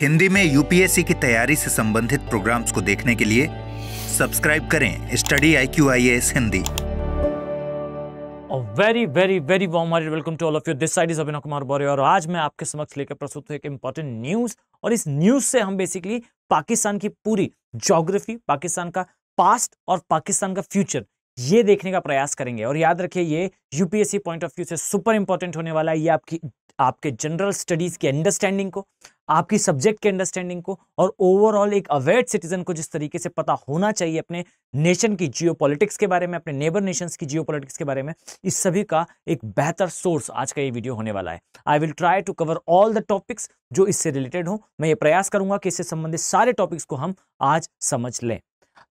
हिंदी में यूपीएससी की तैयारी से संबंधित प्रोग्राम्स को देखने के लिए सब्सक्राइब करें study IQ IAS Hindi. Very very very warm welcome to all of you. This side is Abhinav Kumar Baure और आज मैं आपके समक्ष लेकर प्रस्तुत हूं एक इंपॉर्टेंट न्यूज। और इस न्यूज से हम बेसिकली पाकिस्तान की पूरी ज्योग्राफी, पाकिस्तान का पास्ट और पाकिस्तान का फ्यूचर ये देखने का प्रयास करेंगे। और याद रखिए, ये यूपीएससी पॉइंट ऑफ व्यू से सुपर इंपॉर्टेंट होने वाला है। ये आपके जनरल स्टडीज की अंडरस्टैंडिंग को, आपकी सब्जेक्ट के अंडरस्टैंडिंग को और ओवरऑल एक अवेयर सिटीजन को जिस तरीके से पता होना चाहिए अपने नेशन की जियोपॉलिटिक्स के बारे में, अपने नेबर नेशंस की जियोपॉलिटिक्स के बारे में, इस सभी का एक बेहतर सोर्स आज का ये वीडियो होने वाला है। I will try to cover all the topics जो इससे रिलेटेड हो। मैं ये प्रयास करूंगा कि इससे संबंधित सारे टॉपिक्स को हम आज समझ लें।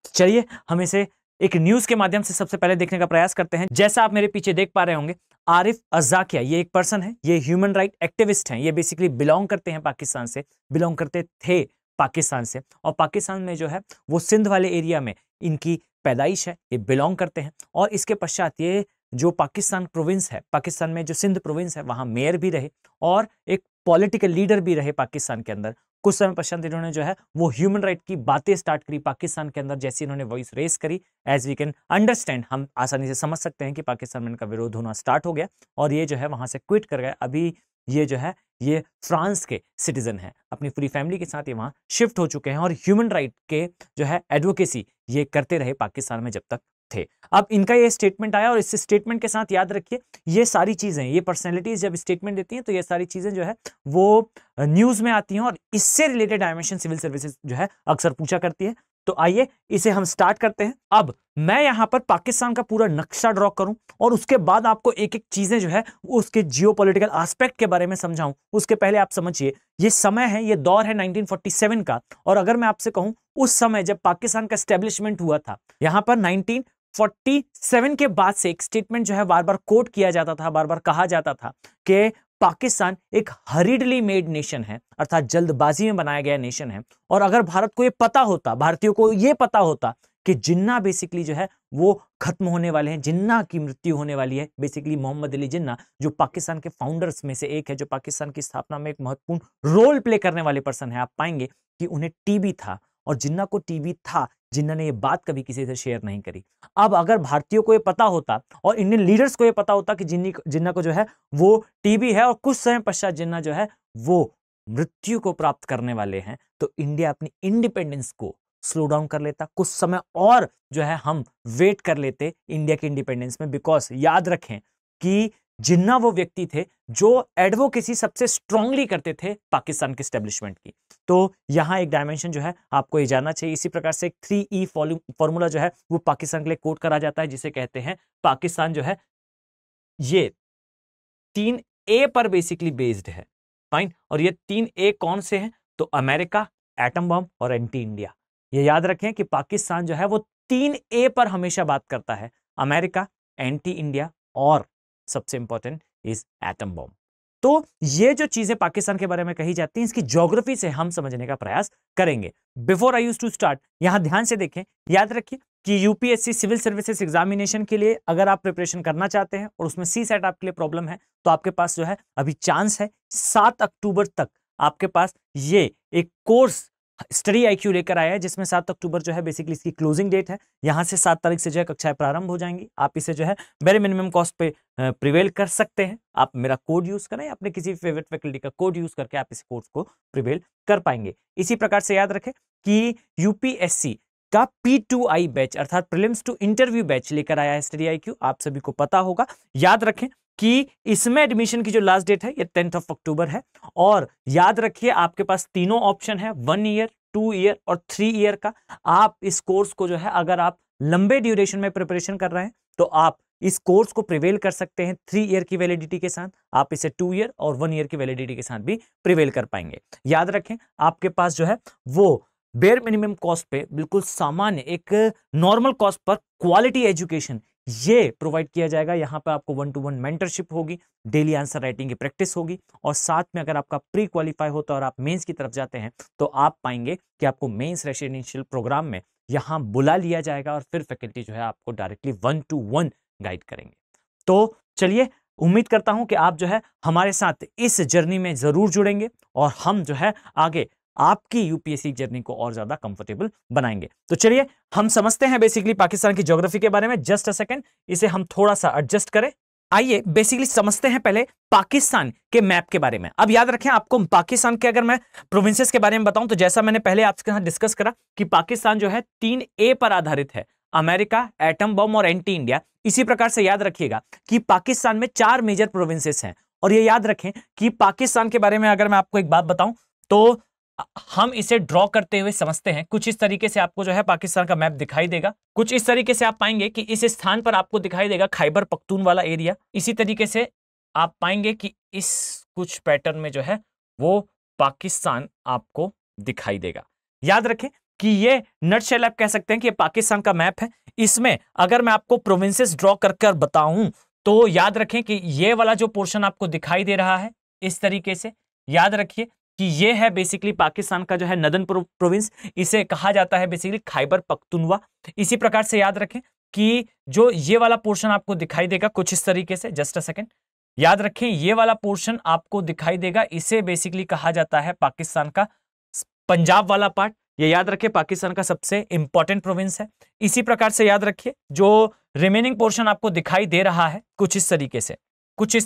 चलिए हम इसे एक न्यूज के माध्यम से सबसे पहले देखने का प्रयास करते हैं। जैसा आप मेरे पीछे देख पा रहे होंगे, आरिफ अज़ाकिया ये एक पर्सन है, ये ह्यूमन राइट एक्टिविस्ट हैं। ये बेसिकली बिलोंग करते हैं पाकिस्तान से, बिलोंग करते थे पाकिस्तान से, और पाकिस्तान में जो है वो सिंध वाले एरिया में इनकी पैदाइश है, ये बिलोंग करते हैं। और इसके पश्चात ये जो पाकिस्तान प्रोविंस है, पाकिस्तान में जो सिंध प्रोविंस है, वहां मेयर भी रहे और एक पॉलिटिकल लीडर भी रहे पाकिस्तान के अंदर। कुछ समय पश्चात इन्होंने जो है वो ह्यूमन राइट की बातें स्टार्ट करी पाकिस्तान के अंदर। जैसे इन्होंने वॉइस रेस करी, एज वी कैन अंडरस्टैंड, हम आसानी से समझ सकते हैं कि पाकिस्तान में इनका विरोध होना स्टार्ट हो गया और ये जो है वहां से क्विट कर गए। अभी ये जो है ये फ्रांस के सिटीजन है, अपनी पूरी फैमिली के साथ ये वहां शिफ्ट हो चुके हैं और ह्यूमन राइट के जो है एडवोकेसी ये करते रहे पाकिस्तान में जब तक थे। अब इनका ये स्टेटमेंट आया और इस स्टेटमेंट के साथ याद रखिए, ये सारी चीजें, ये पर्सनैलिटीज जब स्टेटमेंट देती हैं तो ये सारी चीजें जो है वो न्यूज में आती हैं और इससे रिलेटेड डायमेंशन सिविल सर्विसेज जो है अक्सर पूछा करती है। तो आइए इसे हम स्टार्ट करते हैं। अब मैं यहां पर पाकिस्तान का पूरा नक्शा ड्रॉ करूं और उसके बाद आपको एक एक चीजें जो है उसके जियोपॉलिटिकल एस्पेक्ट के बारे में समझाऊं। उसके पहले आप समझिए, ये समय है, ये दौर है 1947 का। और अगर मैं आपसे कहूं उस समय जब पाकिस्तान का एस्टेब्लिशमेंट हुआ था, यहां पर 1947 के बाद से एक स्टेटमेंट जो है बार बार कोट किया जाता था, बार बार कहा जाता था कि पाकिस्तान एक हरीडली मेड नेशन है, अर्थात जल्दबाजी में बनाया गया नेशन है। और अगर भारत को ये पता होता, भारतीयों को ये पता होता कि जिन्ना बेसिकली जो है वो खत्म होने वाले हैं, जिन्ना की मृत्यु होने वाली है, बेसिकली मोहम्मद अली जिन्ना जो पाकिस्तान के फाउंडर्स में से एक है, जो पाकिस्तान की स्थापना में एक महत्वपूर्ण रोल प्ले करने वाले पर्सन है, आप पाएंगे कि उन्हें टीबी था और जिन्ना को टीबी था, जिन्ना ने ये बात कभी किसी से शेयर नहीं करी। अब अगर भारतीयों को ये पता होता और इंडियन लीडर्स को ये पता होता कि जिन्ना को जो है वो टीबी है और कुछ समय पश्चात जिन्ना जो है वो मृत्यु को प्राप्त करने वाले हैं, तो इंडिया अपनी इंडिपेंडेंस को स्लो डाउन कर लेता, कुछ समय और जो है हम वेट कर लेते इंडिया के इंडिपेंडेंस में। बिकॉज याद रखें कि जिन्ना वो व्यक्ति थे जो एडवोकेसी सबसे स्ट्रांगली करते थे पाकिस्तान के एस्टेब्लिशमेंट की। तो यहां एक डायमेंशन जो है आपको ये जानना चाहिए। इसी प्रकार से एक 3E फॉर्मूला जो है वो पाकिस्तान के लिए कोट करा जाता है, जिसे कहते हैं पाकिस्तान जो है ये 3A पर बेसिकली बेस्ड है। फाइन। और ये 3A कौन से हैं? तो अमेरिका, एटम बम और एंटी इंडिया। ये याद रखें कि पाकिस्तान जो है वो 3A पर हमेशा बात करता है, अमेरिका, एंटी इंडिया और सबसे इंपॉर्टेंट इज एटम बॉम्ब। तो ये जो चीजें पाकिस्तान के बारे में कही जाती हैं, इसकी ज्योग्राफी से हम समझने का प्रयास करेंगे। Before I use to start, यहां ध्यान से देखें, याद रखिए कि यूपीएससी सिविल सर्विसेज एग्जामिनेशन के लिए अगर आप प्रिपरेशन करना चाहते हैं और उसमें CSAT आपके लिए प्रॉब्लम है, तो आपके पास जो है अभी चांस है 7 अक्टूबर तक आपके पास ये एक कोर्स स्टडी IQ लेकर आया है, जिसमें 7 अक्टूबर जो है बेसिकली इसकी क्लोजिंग डेट है। यहां से 7 तारीख से जो है कक्षाएं प्रारंभ हो जाएंगी। आप इसे जो है वेरी मिनिमम कॉस्ट पे प्रिवेल कर सकते हैं। आप मेरा कोड यूज करें, अपने किसी फेवरेट फैकल्टी का कोड यूज करके आप इस कोर्स को प्रिवेल कर पाएंगे। इसी प्रकार से याद रखें कि यूपीएससी का P2I बैच अर्थात प्रीलिम्स टू इंटरव्यू बैच लेकर आया है स्टडी IQ, आप सभी को पता होगा। याद रखें कि इसमें एडमिशन की जो लास्ट डेट है ये 10 अक्टूबर है। और याद रखिए आपके पास तीनों ऑप्शन है, 1 ईयर, 2 ईयर और 3 ईयर का। आप इस कोर्स को जो है अगर आप लंबे ड्यूरेशन में प्रिपरेशन कर रहे हैं तो आप इस कोर्स को प्रिवेल कर सकते हैं 3 ईयर की वैलिडिटी के साथ। आप इसे 2 ईयर और 1 ईयर की वैलिडिटी के साथ भी प्रिवेल कर पाएंगे। याद रखें आपके पास जो है वो बेयर मिनिमम कॉस्ट पे, बिल्कुल सामान्य एक normal cost per quality education ये प्रोवाइड किया जाएगा। यहां पर आपको 1-to-1 मेंटरशिप होगी, डेली आंसर राइटिंग की प्रैक्टिस होगी और साथ में अगर आपका प्री क्वालिफाई होता है और आप मेंस की तरफ जाते हैं तो आप पाएंगे कि आपको मेंस रेसिडेंशियल प्रोग्राम में यहां बुला लिया जाएगा और फिर फैकल्टी जो है आपको डायरेक्टली 1-to-1 गाइड करेंगे। तो चलिए, उम्मीद करता हूं कि आप जो है हमारे साथ इस जर्नी में जरूर जुड़ेंगे और हम जो है आगे आपकी यूपीएससी जर्नी को और ज्यादा कंफर्टेबल बनाएंगे। तो चलिए हम समझते हैं बेसिकली पाकिस्तान की ज्योग्राफी के बारे में। जस्ट अ सेकंड, इसे हम थोड़ा सा एडजस्ट करें। आइए बेसिकली समझते हैं पहले पाकिस्तान के मैप के बारे में। अब याद रखें, आपको पाकिस्तान के अगर मैं प्रोविंसेस के बारे में बताऊं तो जैसा मैंने पहले आपके साथ डिस्कस करा कि पाकिस्तान जो है 3A पर आधारित है, अमेरिका, एटम बम और एंटी इंडिया। इसी प्रकार से याद रखिएगा कि पाकिस्तान में 4 मेजर प्रोविंसेस हैं। और ये याद रखें कि पाकिस्तान के बारे में अगर मैं आपको एक बात बताऊं तो हम इसे ड्रॉ करते हुए समझते हैं। कुछ इस तरीके से आपको जो है पाकिस्तान का मैप दिखाई देगा। कुछ इस तरीके से आप पाएंगे कि इस स्थान पर आपको दिखाई देगा खैबर पख्तूनवाला एरिया। इसी तरीके से आप पाएंगे कि इस कुछ पैटर्न में जो है वो पाकिस्तान आपको दिखाई देगा। याद रखें कि ये नटशेल आप कह सकते हैं कि ये पाकिस्तान का मैप है। इसमें अगर मैं आपको प्रोविंसेस ड्रॉ कर बताऊं तो याद रखें कि ये वाला जो पोर्शन आपको दिखाई दे रहा है इस तरीके से, याद रखिए कि ये है बेसिकली पाकिस्तान का जो है नदन प्रोविंस, इसे कहा जाता है बेसिकली खैबर पख्तूनवा। इसी प्रकार से याद रखें कि जो ये वाला पोर्शन आपको दिखाई देगा कुछ इस तरीके से, जस्ट अ सेकंड, याद रखें ये वाला पोर्शन आपको दिखाई देगा, इसे बेसिकली कहा जाता है पाकिस्तान का पंजाब वाला पार्ट। ये याद रखिए पाकिस्तान का सबसे इंपॉर्टेंट प्रोविंस है। इसी प्रकार से याद रखिए जो रिमेनिंग पोर्शन आपको दिखाई दे रहा है कुछ इस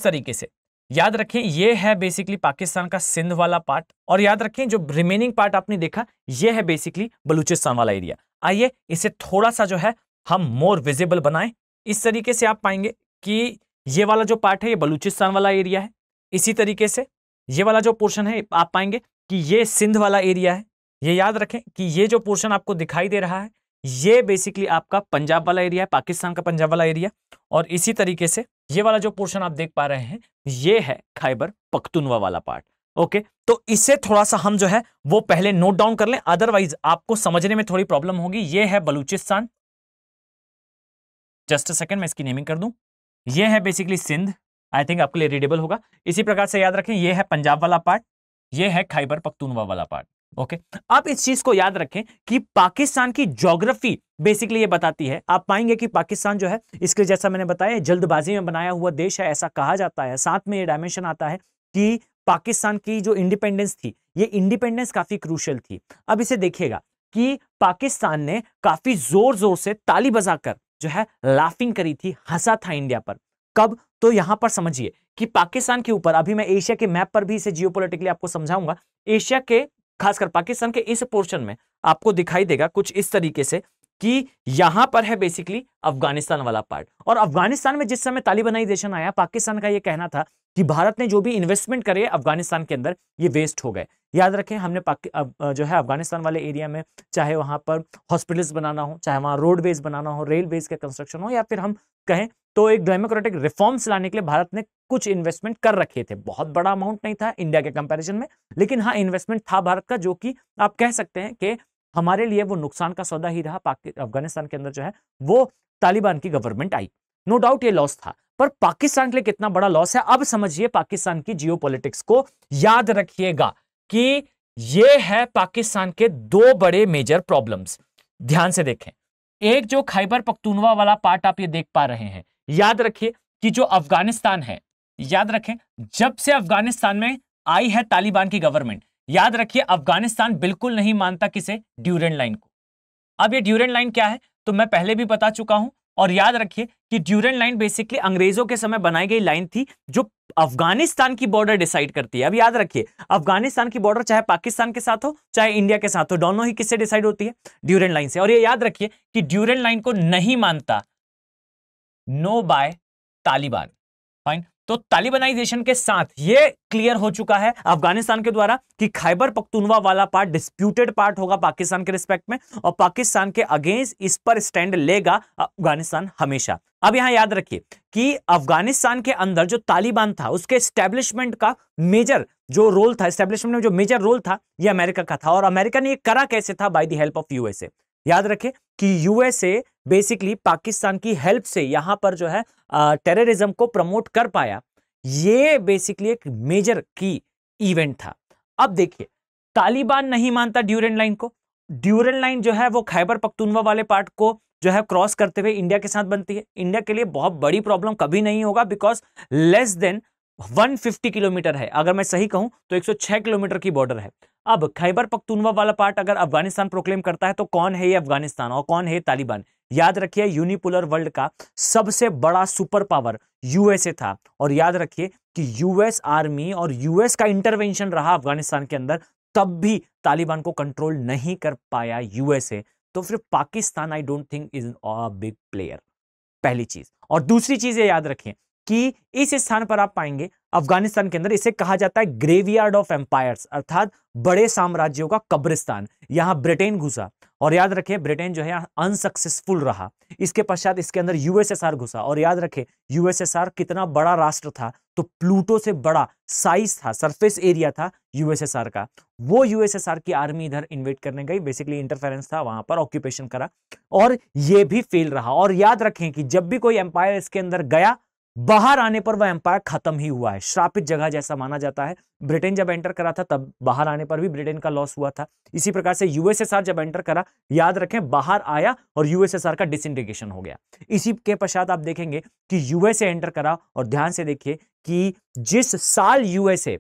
तरीके से, याद रखें ये है बेसिकली पाकिस्तान का सिंध वाला पार्ट। और याद रखें जो रिमेनिंग पार्ट आपने देखा ये है बेसिकली बलूचिस्तान वाला एरिया। आइए इसे थोड़ा सा जो है हम मोर विजिबल बनाएं। इस तरीके से आप पाएंगे कि ये वाला जो पार्ट है ये बलूचिस्तान वाला एरिया है। इसी तरीके से ये वाला जो पोर्शन है आप पाएंगे कि ये सिंध वाला एरिया है। ये याद रखें कि ये जो पोर्शन आपको दिखाई दे रहा है ये बेसिकली आपका पंजाब वाला एरिया है, पाकिस्तान का पंजाब वाला एरिया। और इसी तरीके से ये वाला जो पोर्शन आप देख पा रहे हैं ये है खैबर पख्तूनवा वाला पार्ट। ओके, तो इसे थोड़ा सा हम जो है वो पहले नोट डाउन कर लें, अदरवाइज आपको समझने में थोड़ी प्रॉब्लम होगी। ये है बलूचिस्तान, जस्ट अ सेकंड मैं इसकी नेमिंग कर दूं। ये है बेसिकली सिंध, आई थिंक आपके लिए रीडेबल होगा। इसी प्रकार से याद रखें ये है पंजाब वाला पार्ट, ये है खैबर पख्तूनवा वाला पार्ट। ओके, अब इस चीज को याद रखें कि पाकिस्तान की ज्योग्राफी बेसिकली ये बताती है। आप पाएंगे कि पाकिस्तान जो है इसके जैसा मैंने बताया जल्दबाजी में बनाया हुआ देश है ऐसा कहा जाता है। साथ में ये डायमेंशन आता है कि पाकिस्तान की जो इंडिपेंडेंस थी ये इंडिपेंडेंस काफी क्रूशियल थी। अब इसे देखिएगा कि पाकिस्तान ने काफी जोर जोर से ताली बजाकर जो है लाफिंग करी थी, हंसा था इंडिया पर। कब? तो यहां पर समझिए कि पाकिस्तान के ऊपर, अभी मैं एशिया के मैप पर भी इसे जियोपॉलिटिकली आपको समझाऊंगा, एशिया के खासकर पाकिस्तान के इस पोर्शन में आपको दिखाई देगा कुछ इस तरीके से कि यहां पर है बेसिकली अफगानिस्तान वाला पार्ट। और अफगानिस्तान में जिस समय तालिबानाइजेशन आया पाकिस्तान का यह कहना था कि भारत ने जो भी इन्वेस्टमेंट करे अफगानिस्तान के अंदर ये वेस्ट हो गए। याद रखें हमने जो है अफगानिस्तान वाले एरिया में चाहे वहां पर हॉस्पिटल्स बनाना हो, चाहे वहां रोडवेज बनाना हो, रेलवेज के कंस्ट्रक्शन हो, या फिर हम कहें तो एक डेमोक्रेटिक रिफॉर्म्स लाने के लिए भारत ने कुछ इन्वेस्टमेंट कर रखे थे। बहुत बड़ा अमाउंट नहीं था इंडिया के कंपैरिजन में, लेकिन हाँ इन्वेस्टमेंट था भारत का, जो कि आप कह सकते हैं कि हमारे लिए वो नुकसान का सौदा ही रहा। अफगानिस्तान के अंदर जो है वो तालिबान की गवर्नमेंट आई, नो डाउट ये लॉस था, पर पाकिस्तान के लिए कितना बड़ा लॉस है अब समझिए पाकिस्तान की जियोपॉलिटिक्स को। याद रखिएगा कि ये है पाकिस्तान के 2 बड़े मेजर प्रॉब्लम्स, ध्यान से देखें। एक जो खैबर पख्तूनवा वाला पार्ट आप ये देख पा रहे हैं, याद रखिए कि जो अफगानिस्तान है, याद रखें जब से अफगानिस्तान में आई है तालिबान की गवर्नमेंट, याद रखिए अफगानिस्तान बिल्कुल नहीं मानता किसे, ड्यूरेंट लाइन को। अब ये ड्यूरेंट लाइन क्या है तो मैं पहले भी बता चुका हूं, और याद रखिए कि ड्यूरेंट लाइन बेसिकली अंग्रेजों के समय बनाई गई लाइन थी जो अफगानिस्तान की बॉर्डर डिसाइड करती है। अब याद रखिए अफगानिस्तान की बॉर्डर चाहे पाकिस्तान के साथ हो चाहे इंडिया के साथ हो, दोनों ही किससे डिसाइड होती है, ड्यूरेंट लाइन से। और ये याद रखिए कि ड्यूरेंट लाइन को नहीं मानता नो बाय तालिबान, फाइन। तो तालिबानाइजेशन के साथ ये क्लियर हो चुका है अफगानिस्तान के द्वारा कि खैबर पख्तूनवा वाला पार्ट डिस्प्यूटेड पार्ट होगा पाकिस्तान के रिस्पेक्ट में, और पाकिस्तान के अगेंस्ट इस पर स्टैंड लेगा अफगानिस्तान हमेशा। अब यहां याद रखिए कि अफगानिस्तान के अंदर जो तालिबान था उसके एस्टेब्लिशमेंट का मेजर जो रोल था, एस्टेब्लिशमेंट में जो मेजर रोल था ये अमेरिका का था। और अमेरिका ने ये करा कैसे था, by the help of USA. याद रखें कि यूएसए बेसिकली पाकिस्तान की हेल्प से यहां पर जो है टेररिज्म को प्रमोट कर पाया। ये बेसिकली एक मेजर की इवेंट था। अब देखिए तालिबान नहीं मानता ड्यूरेंट लाइन को, ड्यूरेंट लाइन जो है वो खैबर पख्तूनवा वाले पार्ट को जो है क्रॉस करते हुए इंडिया के साथ बनती है। इंडिया के लिए बहुत बड़ी प्रॉब्लम कभी नहीं होगा, बिकॉज लेस देन 150 किलोमीटर है, अगर मैं सही कहूं तो 106 किलोमीटर की बॉर्डर है। अब खैबर पख्तूनवा वाला पार्ट अगर अफगानिस्तान प्रोक्लेम करता है तो कौन है ये अफगानिस्तान और कौन है तालिबान? याद रखिए यूनिपोलर वर्ल्ड का सबसे बड़ा सुपर पावर यूएसए था, और याद रखिए कि यूएस आर्मी और यूएस का इंटरवेंशन रहा अफगानिस्तान के अंदर, तब भी तालिबान को कंट्रोल नहीं कर पाया यूएसए। तो फिर Pakistan I don't think is a big player, पहली चीज। और दूसरी चीज ये याद रखें कि इस स्थान पर आप पाएंगे अफगानिस्तान के अंदर, इसे कहा जाता है ग्रेवयार्ड ऑफ एम्पायर्स, अर्थात बड़े साम्राज्यों का कब्रिस्तान। यहां ब्रिटेन घुसा, और याद रखें ब्रिटेन जो है अनसक्सेसफुल रहा। इसके पश्चात इसके अंदर यूएसएसआर घुसा, और याद रखें यूएसएसआर कितना बड़ा राष्ट्र था, तो प्लूटो से बड़ा साइज था, सरफेस एरिया था यूएसएसआर का। वो यूएसएसआर की आर्मी इधर इन्वेट करने गई, बेसिकली इंटरफेरेंस था, वहां पर ऑक्यूपेशन करा, और ये भी फेल रहा। और याद रखें कि जब भी कोई एम्पायर इसके अंदर गया, बाहर आने पर वह एम्पायर खत्म ही हुआ है, श्रापित जगह जैसा माना जाता है। ब्रिटेन जब एंटर करा था तब बाहर आने पर भी ब्रिटेन का लॉस हुआ था। इसी प्रकार से यूएसएसआर जब एंटर करा, याद रखें बाहर आया और यूएसएसआर का डिसइंटीग्रेशन हो गया। इसी के पश्चात आप देखेंगे कि यूएसए एंटर करा, और ध्यान से देखिए कि जिस साल यूएसए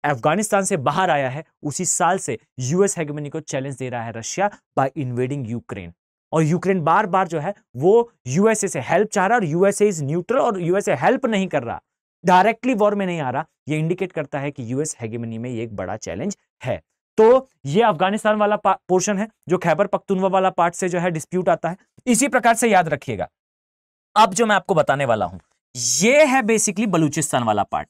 अफगानिस्तान से बाहर आया है, उसी साल से यूएस हेगेमनी को चैलेंज दे रहा है रशिया बाय इन्वेडिंग यूक्रेन। और यूक्रेन बार बार जो है वो यूएसए से हेल्प चाह रहा है, और यूएसए इज न्यूट्रल, और यूएसए हेल्प नहीं कर रहा, डायरेक्टली वॉर में नहीं आ रहा। ये इंडिकेट करता है कि यूएस हेगेमनी में ये एक बड़ा चैलेंज है। तो ये अफगानिस्तान वाला पोर्शन है जो खैबर पख्तूनवा वाला पार्ट से जो है डिस्प्यूट आता है। इसी प्रकार से याद रखिएगा, अब जो मैं आपको बताने वाला हूं ये है बेसिकली बलूचिस्तान वाला पार्ट।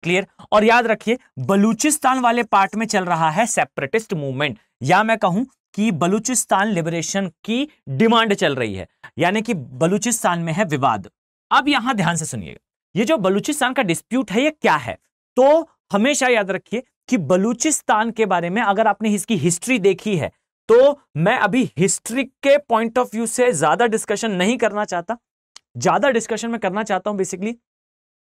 क्लियर? और याद रखिए बलूचिस्तान वाले पार्ट में चल रहा है सेपरेटिस्ट मूवमेंट, या मैं कहूं कि बलूचिस्तान लिबरेशन की डिमांड चल रही है, यानी कि बलूचिस्तान में है विवाद। अब यहां ध्यान से सुनिएगा, ये जो बलूचिस्तान का डिस्प्यूट है ये क्या है। तो हमेशा याद रखिए कि बलूचिस्तान के बारे में अगर आपने इसकी हिस्ट्री देखी है, तो मैं अभी हिस्ट्री के पॉइंट ऑफ व्यू से ज्यादा डिस्कशन नहीं करना चाहता, ज्यादा डिस्कशन में करना चाहता हूं बेसिकली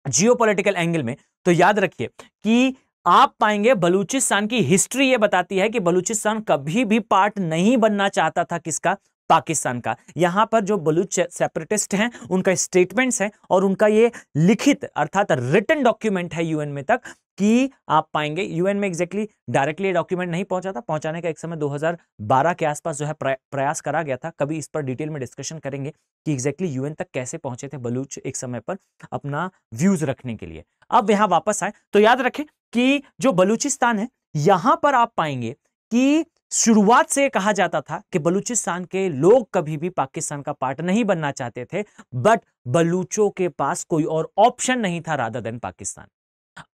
जियोपॉलिटिकल एंगल में। तो याद रखिए कि आप पाएंगे बलूचिस्तान की हिस्ट्री ये बताती है कि बलूचिस्तान कभी भी पार्ट नहीं बनना चाहता था, किसका? पाकिस्तान का। यहां पर जो बलूच सेपरेटिस्ट हैं उनका स्टेटमेंट्स हैं, और उनका ये लिखित अर्थात रिटन डॉक्यूमेंट है यूएन में तक, कि आप पाएंगे यूएन में एग्जैक्टली डायरेक्टली डॉक्यूमेंट नहीं पहुंचा था, पहुंचाने का एक समय 2012 के आसपास जो है प्रयास करा गया था। कभी इस पर डिटेल में डिस्कशन करेंगे कि एग्जैक्टली यूएन तक कैसे पहुंचे थे बलूच एक समय पर अपना व्यूज रखने के लिए। अब यहां वापस आए तो याद रखें कि जो बलूचिस्तान है, यहां पर आप पाएंगे कि शुरुआत से कहा जाता था कि बलूचिस्तान के लोग कभी भी पाकिस्तान का पार्ट नहीं बनना चाहते थे, बट बलूचों के पास कोई और ऑप्शन नहीं था रादर देन पाकिस्तान।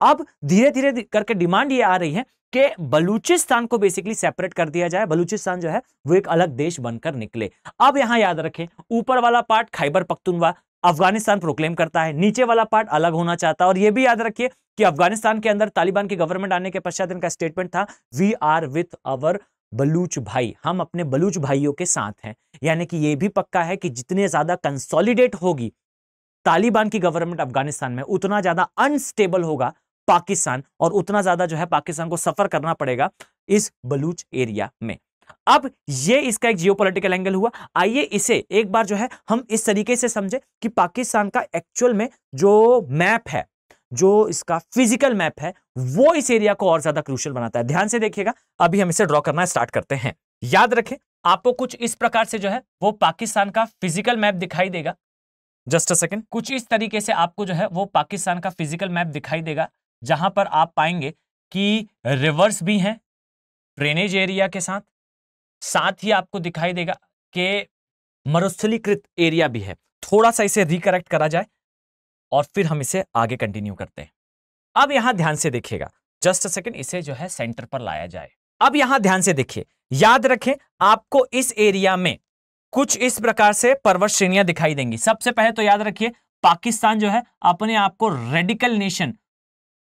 अब धीरे धीरे करके डिमांड ये आ रही है कि बलूचिस्तान को बेसिकली सेपरेट कर दिया जाए, बलूचिस्तान जो है वो एक अलग देश बनकर निकले। अब यहां याद रखें ऊपर वाला पार्ट खैबर पख्तूनवा अफगानिस्तान प्रोक्लेम करता है, नीचे वाला पार्ट अलग होना चाहता है। और यह भी याद रखिए कि अफगानिस्तान के अंदर तालिबान की गवर्नमेंट आने के पश्चात इनका स्टेटमेंट था, we are with our Baloch भाई, हम अपने बलूच भाइयों के साथ हैं। यानी कि यह भी पक्का है कि जितने ज्यादा कंसोलिडेट होगी तालिबान की गवर्नमेंट अफगानिस्तान में, उतना ज्यादा अनस्टेबल होगा पाकिस्तान, और उतना ज्यादा जो है पाकिस्तान को सफर करना पड़ेगा इस बलूच एरिया में। अब ये इसका एक जियोपॉलिटिकल एंगल हुआ। आइए इसे एक बार जो है हम इस तरीके से समझे कि पाकिस्तान का एक्चुअल में जो मैप है, जो इसका फिजिकल मैप है, वो इस एरिया को और ज्यादा क्रूशियल बनाता है। ध्यान से देखिएगा, अभी हम इसे ड्रॉ करना स्टार्ट करते हैं। याद रखें आपको कुछ इस प्रकार से जो है वो पाकिस्तान का फिजिकल मैप दिखाई देगा। जस्ट अ सेकेंड, कुछ इस तरीके से आपको जो है वो पाकिस्तान का फिजिकल मैप दिखाई देगा, जहां पर आप पाएंगे कि रिवर्स भी हैं ड्रेनेज एरिया के साथ, साथ ही आपको दिखाई देगा कि मरुस्थलीकृत एरिया भी है। थोड़ा सा इसे रिकरेक्ट करा जाए और फिर हम इसे आगे कंटिन्यू करते हैं। अब यहां ध्यान से देखिएगा, जस्ट अ सेकेंड, इसे जो है सेंटर पर लाया जाए। अब यहां ध्यान से देखिए, याद रखें आपको इस एरिया में कुछ इस प्रकार से पर्वत श्रेणियां दिखाई देंगी। सबसे पहले तो याद रखिए पाकिस्तान जो है अपने आप को रेडिकल नेशन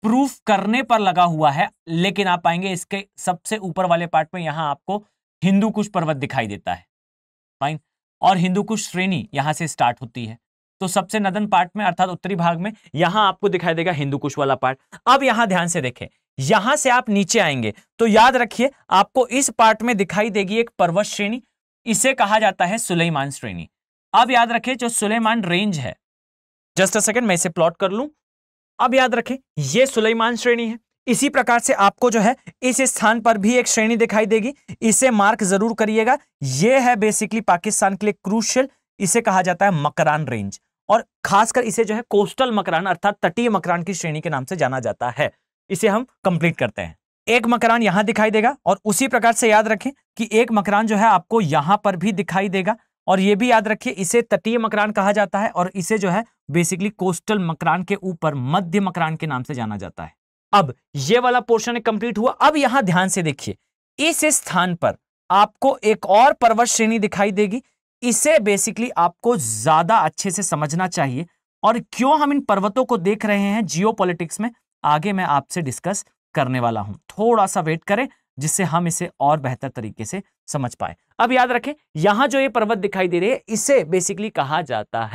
प्रूफ करने पर लगा हुआ है, लेकिन आप पाएंगे इसके सबसे ऊपर वाले पार्ट में यहां आपको हिंदू कुश पर्वत दिखाई देता है। फाइन, और हिंदू कुश श्रेणी यहां से स्टार्ट होती है। तो सबसे नदन पार्ट में अर्थात उत्तरी भाग में यहां आपको दिखाई देगा हिंदू कुश वाला पार्ट। अब यहां ध्यान से देखें, यहां से आप नीचे आएंगे तो याद रखिए आपको इस पार्ट में दिखाई देगी एक पर्वत श्रेणी, इसे कहा जाता है सुलेमान श्रेणी। अब याद रखिए जो सुलेमान रेंज है, जस्ट अ सेकंड मैं इसे प्लॉट कर लूं। अब याद रखें ये सुलेमान श्रेणी है। इसी प्रकार से आपको जो है इस स्थान पर भी एक श्रेणी दिखाई देगी, इसे मार्क जरूर करिएगा। यह है बेसिकली पाकिस्तान के लिए क्रूशियल, इसे कहा जाता है मकरान रेंज, और खासकर इसे जो है कोस्टल मकरान अर्थात तटीय मकरान की श्रेणी के नाम से जाना जाता है। इसे हम कंप्लीट करते हैं। एक मकरान यहां दिखाई देगा और उसी प्रकार से याद रखें कि एक मकरान जो है आपको यहां पर भी दिखाई देगा, और यह भी याद रखिए इसे तटीय मकरान कहा जाता है और इसे जो है बेसिकली कोस्टल मकरान के ऊपर मध्य मकरान के नाम से जाना जाता है। अब ये वाला पोर्शन कंप्लीट हुआ। अब यहां ध्यान से देखिए, इस स्थान पर आपको एक और पर्वत श्रेणी दिखाई देगी। इसे बेसिकली आपको ज्यादा अच्छे से समझना चाहिए, और क्यों हम इन पर्वतों को देख रहे हैं जियोपॉलिटिक्स में, आगे मैं आपसे डिस्कस करने वाला हूं। थोड़ा सा वेट करें जिससे हम इसे और बेहतर तरीके से समझ पाए। अब याद रखें यहां जो ये पर्वत दिखाई दे रही है इसे बेसिकली कहा जाता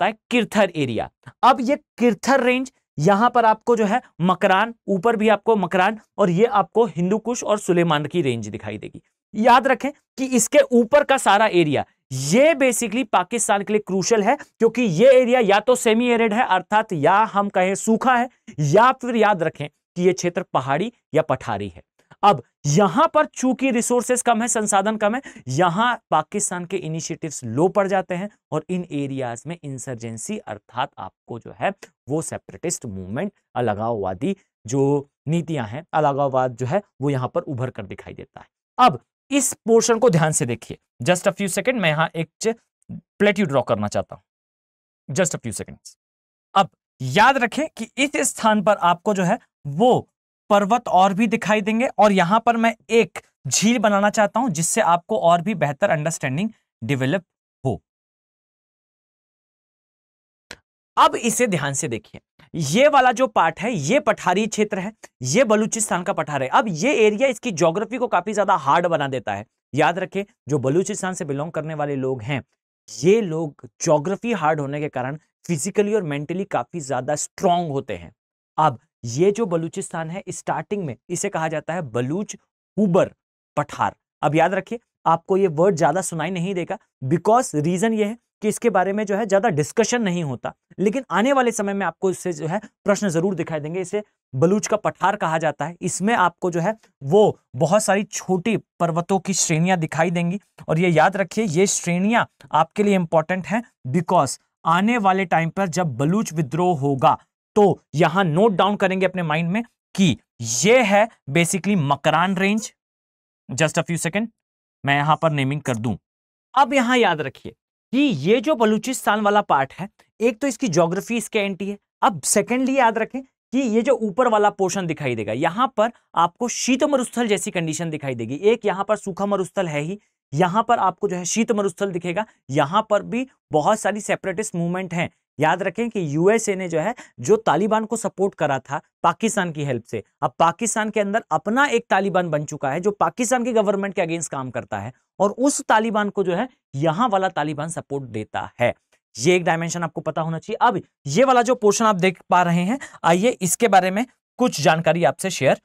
है किरथर एरिया। अब ये किरथर रेंज, यहां पर आपको जो है मकरान, ऊपर भी आपको मकरान, और ये आपको हिंदू कुश और सुलेमान की रेंज दिखाई देगी। याद रखें कि इसके ऊपर का सारा एरिया ये बेसिकली पाकिस्तान के लिए क्रूशियल है, क्योंकि ये एरिया या तो सेमी एरिड है अर्थात या हम कहें सूखा है, या फिर याद रखें कि ये क्षेत्र पहाड़ी या पठारी है। अब यहां पर चूंकि रिसोर्सेस कम है, संसाधन कम है, यहां पाकिस्तान के इनिशिएटिव्स लो पड़ जाते हैं और इन एरियाज में इंसर्जेंसी अर्थात आपको जो है वो सेपरेटिस्ट मूवमेंट, अलगाववादी जो नीतियां हैं, अलगाववाद जो है वो यहां पर उभर कर दिखाई देता है। अब इस पोर्शन को ध्यान से देखिए, जस्ट अ फ्यू सेकंड, मैं यहां एक प्लेट्यू ड्रॉ करना चाहता हूं, जस्ट अ फ्यू सेकंड्स। अब याद रखें कि इस स्थान पर आपको जो है वो पर्वत और भी दिखाई देंगे, और यहां पर मैं एक झील बनाना चाहता हूं जिससे आपको और भी बेहतर अंडरस्टैंडिंग डेवलप हो। अब इसे ध्यान से देखिए, ये वाला जो पार्ट है ये पठारी क्षेत्र है, ये बलूचिस्तान का पठार है। अब ये एरिया इसकी ज्योग्राफी को काफी ज्यादा हार्ड बना देता है। याद रखें जो बलूचिस्तान से बिलोंग करने वाले लोग हैं, ये लोग ज्योग्राफी हार्ड होने के कारण फिजिकली और मेंटली काफी ज्यादा स्ट्रांग होते हैं। अब ये जो बलूचिस्तान है स्टार्टिंग में इसे कहा जाता है बलूच हुबर पठार। अब याद रखिए आपको ये वर्ड ज्यादा सुनाई नहीं देगा, बिकॉज रीजन ये है कि इसके बारे में जो है ज्यादा डिस्कशन नहीं होता, लेकिन आने वाले समय में आपको इससे जो है प्रश्न जरूर दिखाई देंगे। इसे बलूच का पठार कहा जाता है। इसमें आपको जो है वो बहुत सारी छोटी पर्वतों की श्रेणियां दिखाई देंगी, और ये याद रखिए ये श्रेणियां आपके लिए इंपॉर्टेंट हैं, बिकॉज आने वाले टाइम पर जब बलूच विद्रोह होगा तो यहां नोट डाउन करेंगे अपने माइंड में कि ये है basically Makran range. Just a few second, मैं यहां पर नेमिंग कर दूं। अब यहां याद रखिए कि ये जो बलूचिस्तान वाला पार्ट है, एक तो इसकी ज्योग्राफी इसके एंटी है। अब सेकेंडली याद रखें कि ये जो ऊपर वाला पोर्शन दिखाई देगा, यहां पर आपको शीत मरुस्थल जैसी कंडीशन दिखाई देगी। एक यहां पर सूखा मरुस्थल है ही, यहां पर आपको जो है शीत मरुस्थल दिखेगा। यहां पर भी बहुत सारी सेपरेटिस्ट मूवमेंट हैं। याद रखें कि यूएसए ने जो है जो तालिबान को सपोर्ट करा था पाकिस्तान की हेल्प से, अब पाकिस्तान के अंदर अपना एक तालिबान बन चुका है जो पाकिस्तान की गवर्नमेंट के अगेंस्ट काम करता है, और उस तालिबान को जो है यहां वाला तालिबान सपोर्ट देता है। ये एक डायमेंशन आपको पता होना चाहिए। अब ये वाला जो पोर्शन आप देख पा रहे हैं, आइए इसके बारे में कुछ जानकारी आपसे शेयर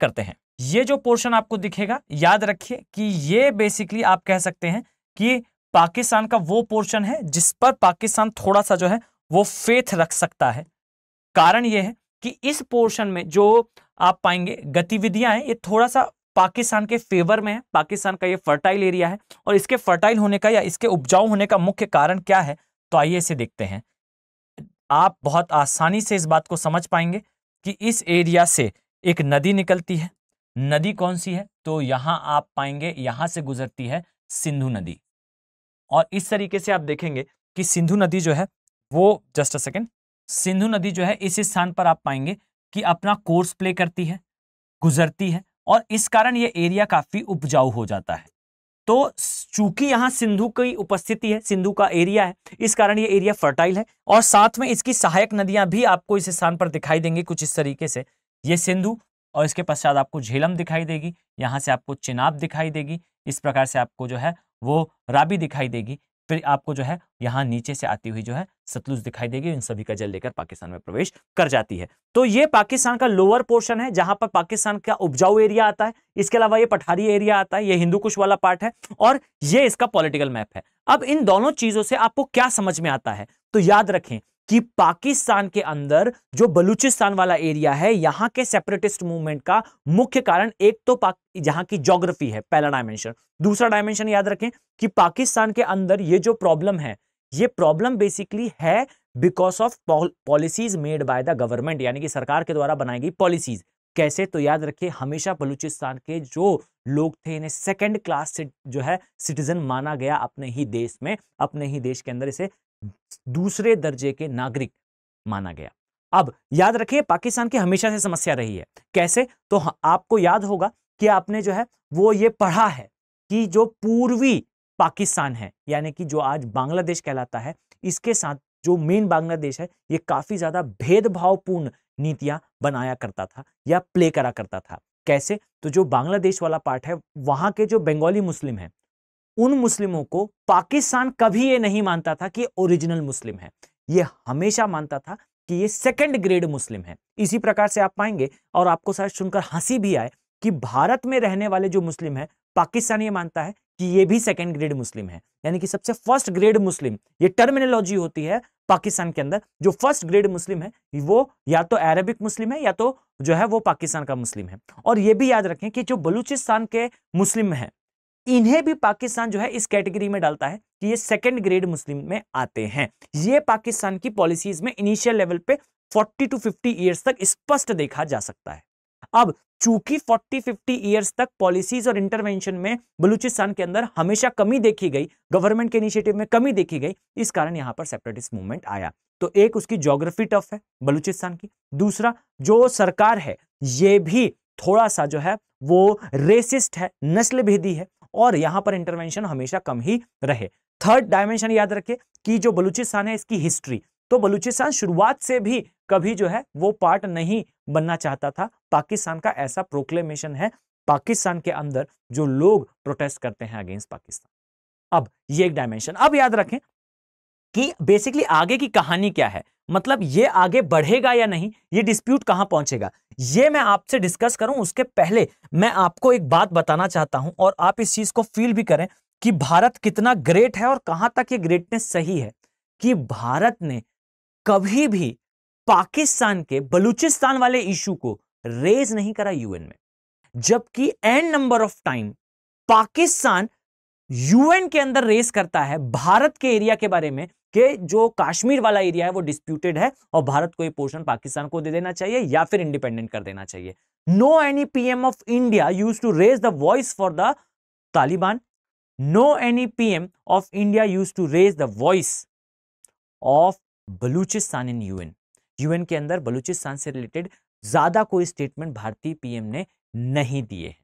करते हैं। ये जो पोर्शन आपको दिखेगा, याद रखिए कि ये बेसिकली आप कह सकते हैं कि पाकिस्तान का वो पोर्शन है जिस पर पाकिस्तान थोड़ा सा जो है वो फेथ रख सकता है। कारण ये है कि इस पोर्शन में जो आप पाएंगे गतिविधियां हैं, ये थोड़ा सा पाकिस्तान के फेवर में है। पाकिस्तान का ये फर्टाइल एरिया है, और इसके फर्टाइल होने का या इसके उपजाऊ होने का मुख्य कारण क्या है, तो आइए इसे देखते हैं। आप बहुत आसानी से इस बात को समझ पाएंगे कि इस एरिया से एक नदी निकलती है। नदी कौन सी है, तो यहां आप पाएंगे यहां से गुजरती है सिंधु नदी, और इस तरीके से आप देखेंगे कि सिंधु नदी जो है वो, जस्ट अ सेकेंड, सिंधु नदी जो है इस स्थान पर आप पाएंगे कि अपना कोर्स प्ले करती है, गुजरती है, और इस कारण ये एरिया काफी उपजाऊ हो जाता है। तो चूंकि यहां सिंधु की उपस्थिति है, सिंधु का एरिया है, इस कारण ये एरिया फर्टाइल है, और साथ में इसकी सहायक नदियां भी आपको इस स्थान पर दिखाई देंगी कुछ इस तरीके से। ये सिंधु, और इसके पश्चात आपको झेलम दिखाई देगी, यहां से आपको चिनाब दिखाई देगी, इस प्रकार से आपको जो है वो राबी दिखाई देगी, फिर आपको जो है यहां नीचे से आती हुई जो है सतलुज दिखाई देगी। इन सभी का जल लेकर पाकिस्तान में प्रवेश कर जाती है। तो ये पाकिस्तान का लोअर पोर्शन है जहां पर पाकिस्तान का उपजाऊ एरिया आता है। इसके अलावा ये पठारी एरिया आता है, ये हिंदू कुश वाला पार्ट है, और ये इसका पॉलिटिकल मैप है। अब इन दोनों चीजों से आपको क्या समझ में आता है, तो याद रखें कि पाकिस्तान के अंदर जो बलूचिस्तान वाला एरिया है, यहां के सेपरेटिस्ट मूवमेंट का मुख्य कारण एक तो जहां की ज्योग्राफी है, पहला डायमेंशन। दूसरा डायमेंशन याद रखें कि पाकिस्तान के अंदर ये जो प्रॉब्लम है, ये प्रॉब्लम बेसिकली है because of policies made by the government, यानी कि सरकार के द्वारा बनाई गई पॉलिसीज। कैसे? तो याद रखिए, हमेशा बलूचिस्तान के जो लोग थे इन्हें सेकंड क्लास से जो है सिटीजन माना गया अपने ही देश में, अपने ही देश के अंदर इसे दूसरे दर्जे के नागरिक माना गया। अब याद रखिए, पाकिस्तान की हमेशा से समस्या रही है। कैसे? तो आपको याद होगा कि आपने जो है वो ये पढ़ा है कि जो पूर्वी पाकिस्तान है, यानी कि जो आज बांग्लादेश कहलाता है, इसके साथ जो मेन बांग्लादेश है, ये काफी ज्यादा भेदभावपूर्ण नीतियां बनाया करता था या प्ले करा करता था। कैसे? तो जो बांग्लादेश वाला पार्ट है, वहां के जो बंगाली मुस्लिम है, उन मुस्लिमों को पाकिस्तान कभी ये नहीं मानता था कि ओरिजिनल मुस्लिम है, ये हमेशा मानता था कि ये सेकंड ग्रेड मुस्लिम है। इसी प्रकार से आप पाएंगे, और आपको शायद सुनकर हंसी भी आए, कि भारत में रहने वाले जो मुस्लिम है, पाकिस्तान ये मानता है कि ये भी सेकंड ग्रेड मुस्लिम है, यानी कि सबसे फर्स्ट ग्रेड मुस्लिम, ये टर्मिनोलॉजी होती है पाकिस्तान के अंदर। जो फर्स्ट ग्रेड मुस्लिम है वो या तो अरबिक मुस्लिम है या तो जो है वो पाकिस्तान का मुस्लिम है। और ये भी याद रखें कि जो बलूचिस्तान के मुस्लिम है, इन्हें भी पाकिस्तान जो है इस कैटेगरी में डालता है कि ये सेकंड ग्रेड मुस्लिम में आते हैं। ये पाकिस्तान की पॉलिसीज में इनिशियल लेवल पे 40 to 50 ईयर्स तक स्पष्ट देखा जा सकता है। अब चूंकि 40-50 ईयर्स तक पॉलिसीज और इंटरवेंशन में बलूचिस्तान के अंदर हमेशा कमी देखी गई, गवर्नमेंट के इनिशिएटिव में कमी देखी गई, इस कारण यहां पर सेपरेटिस्ट मूवमेंट आया। तो एक, उसकी ज्योग्राफी टफ है बलूचिस्तान की। दूसरा, जो सरकार है ये भी थोड़ा सा जो है वो रेसिस्ट है, नस्ल भेदी है, और यहां पर इंटरवेंशन हमेशा कम ही रहे। थर्ड डायमेंशन याद रखें कि जो बलूचिस्तान है, इसकी हिस्ट्री, तो बलूचिस्तान शुरुआत से भी कभी जो है वो पार्ट नहीं बनना चाहता था। पाकिस्तान का ऐसा प्रोक्लेमेशन है, पाकिस्तान के अंदर जो लोग प्रोटेस्ट करते हैं अगेंस्ट पाकिस्तान। अब ये एक डायमेंशन। अब याद रखें कि बेसिकली आगे की कहानी क्या है, मतलब ये आगे बढ़ेगा या नहीं, ये डिस्प्यूट कहां पहुंचेगा, ये मैं आपसे डिस्कस करूं। उसके पहले मैं आपको एक बात बताना चाहता हूं, और आप इस चीज को फील भी करें कि भारत कितना ग्रेट है और कहां तक ये ग्रेटनेस सही है, कि भारत ने कभी भी पाकिस्तान के बलूचिस्तान वाले इशू को रेज नहीं करा यूएन में, जबकि an number of time Pakistan UN के अंदर रेस करता है भारत के एरिया के बारे में, कि जो कश्मीर वाला एरिया है वो डिस्प्यूटेड है और भारत को ये पोर्शन पाकिस्तान को दे देना चाहिए या फिर इंडिपेंडेंट कर देना चाहिए। No any PM of India used to raise the voice for the Taliban, no any PM of India used to raise the voice of Balochistan in UN. UN के अंदर बलूचिस्तान से रिलेटेड ज्यादा कोई स्टेटमेंट भारतीय पीएम ने नहीं दिए।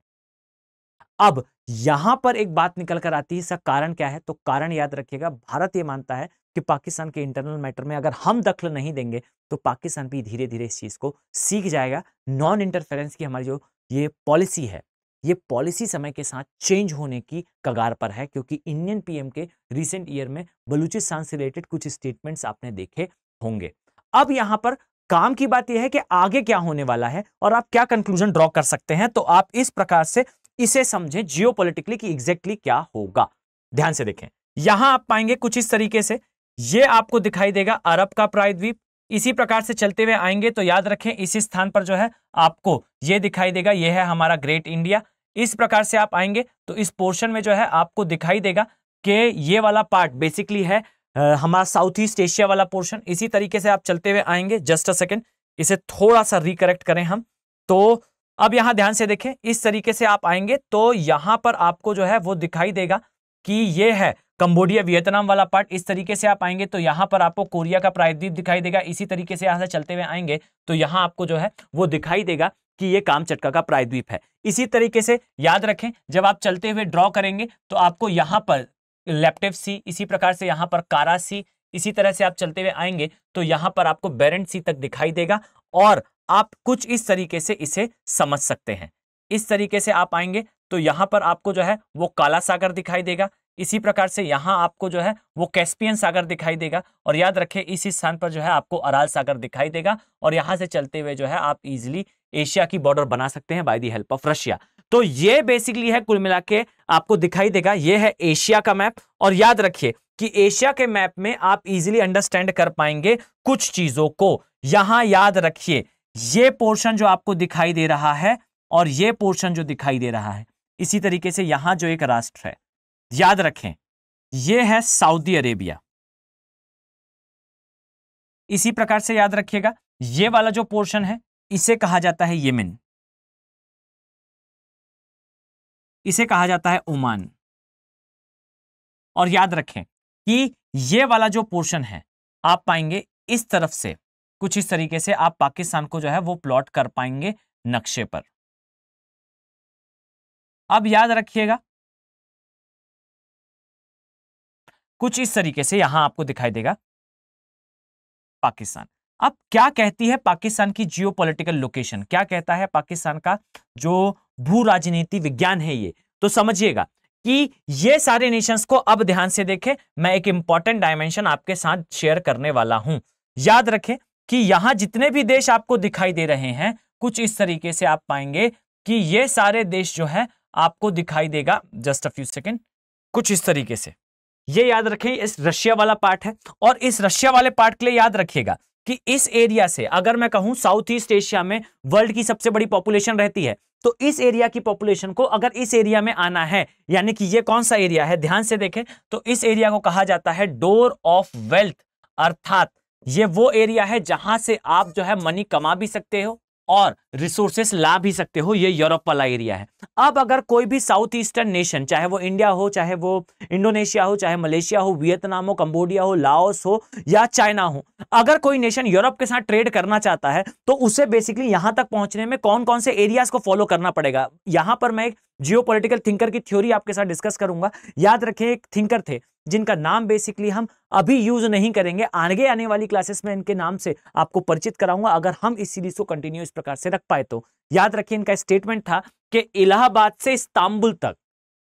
अब यहां पर एक बात निकल कर आती है, इसका कारण क्या है? तो कारण याद रखिएगा, भारत यह मानता है कि पाकिस्तान के इंटरनल मैटर में अगर हम दखल नहीं देंगे तो पाकिस्तान भी धीरे धीरे इस चीज को सीख जाएगा। नॉन इंटरफेरेंस की हमारी जो ये पॉलिसी है, ये पॉलिसी समय के साथ चेंज होने की कगार पर है, क्योंकि इंडियन पीएम के रिसेंट ईयर में बलूचिस्तान से रिलेटेड कुछ स्टेटमेंट्स आपने देखे होंगे। अब यहां पर काम की बात यह है कि आगे क्या होने वाला है और आप क्या कंक्लूजन ड्रॉ कर सकते हैं। तो आप इस प्रकार से इसे समझें जियोपॉलिटिकली कि एग्जैक्टली क्या होगा। ध्यान से देखें, यहां आप पाएंगे कुछ इस तरीके से, ये आपको दिखाई देगा अरब का प्रायद्वीप। इसी प्रकार से चलते हुए आएंगे तो याद रखें इस स्थान पर जो है आपको ये दिखाई देगा, ये है हमारा ग्रेट इंडिया। इस प्रकार से आप आएंगे तो इस पोर्शन में जो है आपको दिखाई देगा कि ये वाला पार्ट बेसिकली है हमारा साउथ ईस्ट एशिया वाला पोर्शन। इसी तरीके से आप चलते हुए आएंगे, जस्ट अ सेकेंड, इसे थोड़ा सा रिकरेक्ट करें हम। तो अब यहां ध्यान से देखें, इस तरीके से आप आएंगे तो यहां पर आपको जो है वो दिखाई देगा कि ये है कंबोडिया वियतनाम वाला पार्ट। इस तरीके से आप आएंगे तो यहां पर आपको कोरिया का प्रायद्वीप दिखाई देगा। इसी तरीके से यहां से चलते हुए आएंगे तो यहां आपको जो है वो दिखाई देगा कि ये कामचटका का प्रायद्वीप है। इसी तरीके से याद रखें, जब आप चलते हुए ड्रॉ करेंगे तो आपको यहां पर लेप्टिव सी, इसी प्रकार से यहां पर कारा सी, इसी तरह से आप चलते हुए आएंगे तो यहां पर आपको बेरेंट सी तक दिखाई देगा। और आप कुछ इस तरीके से इसे समझ सकते हैं। इस तरीके से आप आएंगे तो यहां पर आपको जो है वो काला सागर दिखाई देगा। इसी प्रकार से यहां आपको जो है वो कैस्पियन सागर दिखाई देगा। और याद रखें इस स्थान पर जो है आपको अराल सागर दिखाई देगा। और यहां से चलते हुए जो है आप इजिली एशिया की बॉर्डर बना सकते हैं by the help of Russia. तो ये बेसिकली है, कुल मिला के आपको दिखाई देगा, ये है एशिया का मैप। और याद रखिए कि एशिया के मैप में आप इजीली अंडरस्टैंड कर पाएंगे कुछ चीजों को। यहां याद रखिए, ये पोर्शन जो आपको दिखाई दे रहा है और ये पोर्शन जो दिखाई दे रहा है, इसी तरीके से यहां जो एक राष्ट्र है, याद रखें, ये है सऊदी अरेबिया। इसी प्रकार से याद रखिएगा, ये वाला जो पोर्शन है इसे कहा जाता है येमेन, इसे कहा जाता है ओमान। और याद रखें कि ये वाला जो पोर्शन है आप पाएंगे इस तरफ से, कुछ इस तरीके से आप पाकिस्तान को जो है वो प्लॉट कर पाएंगे नक्शे पर। अब याद रखिएगा, कुछ इस तरीके से यहां आपको दिखाई देगा पाकिस्तान। अब क्या कहती है पाकिस्तान की जियोपॉलिटिकल लोकेशन, क्या कहता है पाकिस्तान का जो भू राजनीति विज्ञान है ये, तो समझिएगा कि ये सारे नेशंस को अब ध्यान से देखें। मैं एक इंपॉर्टेंट डायमेंशन आपके साथ शेयर करने वाला हूं। याद रखें कि यहां जितने भी देश आपको दिखाई दे रहे हैं, कुछ इस तरीके से आप पाएंगे कि ये सारे देश जो है आपको दिखाई देगा, जस्ट अ फ्यू सेकेंड, कुछ इस तरीके से। ये याद रखें, इस रशिया वाला पार्ट है, और इस रशिया वाले पार्ट के लिए याद रखिएगा कि इस एरिया से अगर मैं कहूं साउथ ईस्ट एशिया में वर्ल्ड की सबसे बड़ी पॉपुलेशन रहती है, तो इस एरिया की पॉपुलेशन को अगर इस एरिया में आना है, यानी कि ये कौन सा एरिया है, ध्यान से देखें, तो इस एरिया को कहा जाता है डोर ऑफ वेल्थ, अर्थात ये वो एरिया है जहां से आप जो है मनी कमा भी सकते हो और रिसोर्सेस ला भी सकते हो। ये यूरोप वाला एरिया है। अब अगर कोई भी साउथ ईस्टर्न नेशन, चाहे वो इंडिया हो, चाहे वो इंडोनेशिया हो, चाहे मलेशिया हो, वियतनाम हो, कंबोडिया हो, लाओस हो या चाइना हो, अगर कोई नेशन यूरोप के साथ ट्रेड करना चाहता है तो उसे बेसिकली यहां तक पहुंचने में कौन कौन से एरियाज को फॉलो करना पड़ेगा। यहां पर मैं एक जियोपॉलिटिकल थिंकर की थ्योरी आपके साथ डिस्कस करूंगा। याद रखें, एक थिंकर थे जिनका नाम बेसिकली हम अभी यूज नहीं करेंगे, आगे आने वाली क्लासेस में इनके नाम से आपको परिचित कराऊंगा, अगर हम इस सीरीज को कंटिन्यू इस प्रकार से रख पाए तो। याद रखिए, इनका स्टेटमेंट था कि इलाहाबाद से इस्तांबुल तक।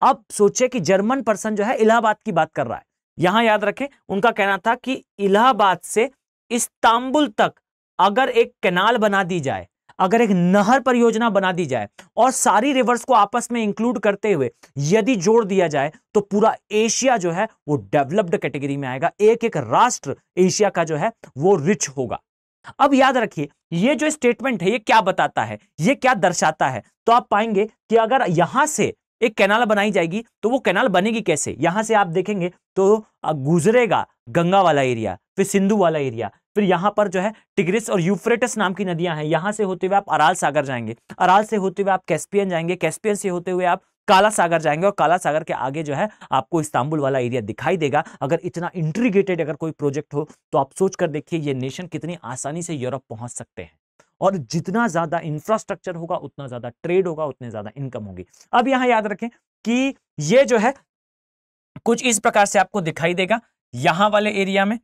अब सोचे कि जर्मन पर्सन जो है इलाहाबाद की बात कर रहा है। यहां याद रखें, उनका कहना था कि इलाहाबाद से इस्तांबुल तक अगर एक कैनाल बना दी जाए, अगर एक नहर परियोजना बना दी जाए और सारी रिवर्स को आपस में इंक्लूड करते हुए यदि जोड़ दिया जाए, तो पूरा एशिया जो है वो डेवलप्ड कैटेगरी में आएगा। एक एक राष्ट्र एशिया का जो है वो रिच होगा। अब याद रखिए, ये जो स्टेटमेंट है ये क्या बताता है, ये क्या दर्शाता है, तो आप पाएंगे कि अगर यहां से एक कैनाल बनाई जाएगी तो वो कैनाल बनेगी कैसे। यहां से आप देखेंगे तो गुजरेगा गंगा वाला एरिया, फिर सिंधु वाला एरिया, फिर यहां पर जो है टिग्रिस और यूफ्रेटस नाम की नदियां हैं। यहां से होते हुए आप अराल सागर जाएंगे, अराल से होते हुए आप कैस्पियन जाएंगे, कैस्पियन से होते हुए आप काला सागर जाएंगे, और काला सागर के आगे जो है आपको इस्तांबुल वाला एरिया दिखाई देगा। अगर इतना इंट्रीग्रेटेड अगर कोई प्रोजेक्ट हो तो आप सोच कर देखिए ये नेशन कितनी आसानी से यूरोप पहुंच सकते हैं। और जितना ज्यादा इंफ्रास्ट्रक्चर होगा उतना ज्यादा ट्रेड होगा, उतनी ज्यादा इनकम होगी। अब यहां याद रखें कि ये जो है कुछ इस प्रकार से आपको दिखाई देगा यहां वाले एरिया में,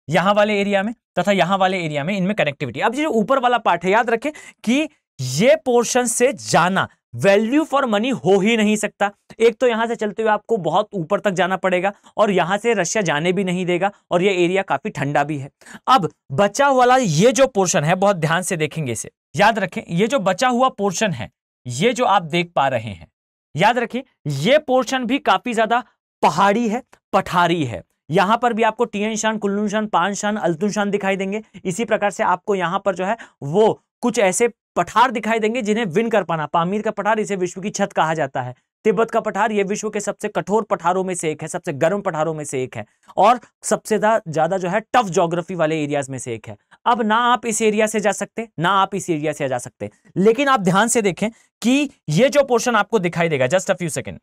यहां वाले एरिया में तथा यहां वाले एरिया में, इनमें कनेक्टिविटी। अब ये जो ऊपर वाला पार्ट है, याद रखें कि ये पोर्शन से जाना वैल्यू फॉर मनी हो ही नहीं सकता। एक तो यहां से चलते हुए आपको बहुत ऊपर तक जाना पड़ेगा, और यहां से रशिया जाने भी नहीं देगा, और ये एरिया काफी ठंडा भी है। अब बचा वाला ये जो पोर्शन है, बहुत ध्यान से देखेंगे इसे, याद रखें, ये जो बचा हुआ पोर्शन है, ये जो आप देख पा रहे हैं, याद रखें ये पोर्शन भी काफी ज्यादा पहाड़ी है, पठारी है। यहां पर भी आपको टियन शान, कुल्लू शान, पान शान, अल्तुन शान दिखाई देंगे। इसी प्रकार से आपको यहां पर जो है वो कुछ ऐसे पठार दिखाई देंगे जिन्हें विन कर पाना। पामीर का पठार, इसे विश्व की छत कहा जाता है। तिब्बत का पठार, यह विश्व के सबसे कठोर पठारों में से एक है, सबसे गर्म पठारों में से एक है, और सबसे ज्यादा जो है टफ ज्योग्राफी वाले एरियाज में से एक है। अब ना आप इस एरिया से जा सकते, ना आप इस एरिया से जा सकते, लेकिन आप ध्यान से देखें कि ये जो पोर्शन आपको दिखाई देगा, जस्ट अ फ्यू सेकेंड,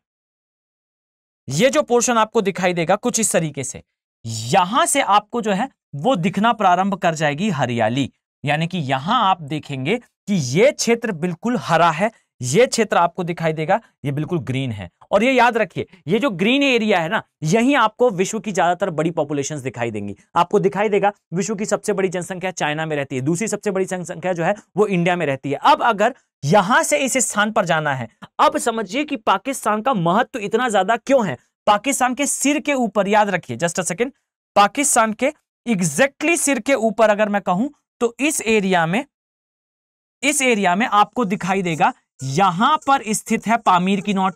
ये जो पोर्शन आपको दिखाई देगा कुछ इस तरीके से, यहां से आपको जो है वो दिखना प्रारंभ कर जाएगी हरियाली। यानी कि यहां आप देखेंगे कि ये क्षेत्र बिल्कुल हरा है, ये क्षेत्र आपको दिखाई देगा ये बिल्कुल ग्रीन है। और ये याद रखिए, ये जो ग्रीन एरिया है ना, यहीं आपको विश्व की ज्यादातर बड़ी पॉपुलेशंस दिखाई देंगी। आपको दिखाई देगा विश्व की सबसे बड़ी जनसंख्या चाइना में रहती है, दूसरी सबसे बड़ी जनसंख्या जो है वो इंडिया में रहती है। अब अगर यहां से इस स्थान पर जाना है, अब समझिए कि पाकिस्तान का महत्व इतना ज्यादा क्यों है। पाकिस्तान के सिर के ऊपर, याद रखिए, जस्ट अ सेकेंड, पाकिस्तान के एग्जैक्टली सिर के ऊपर अगर मैं कहूं तो इस एरिया में आपको दिखाई देगा, यहां पर स्थित है पामीर की नोट,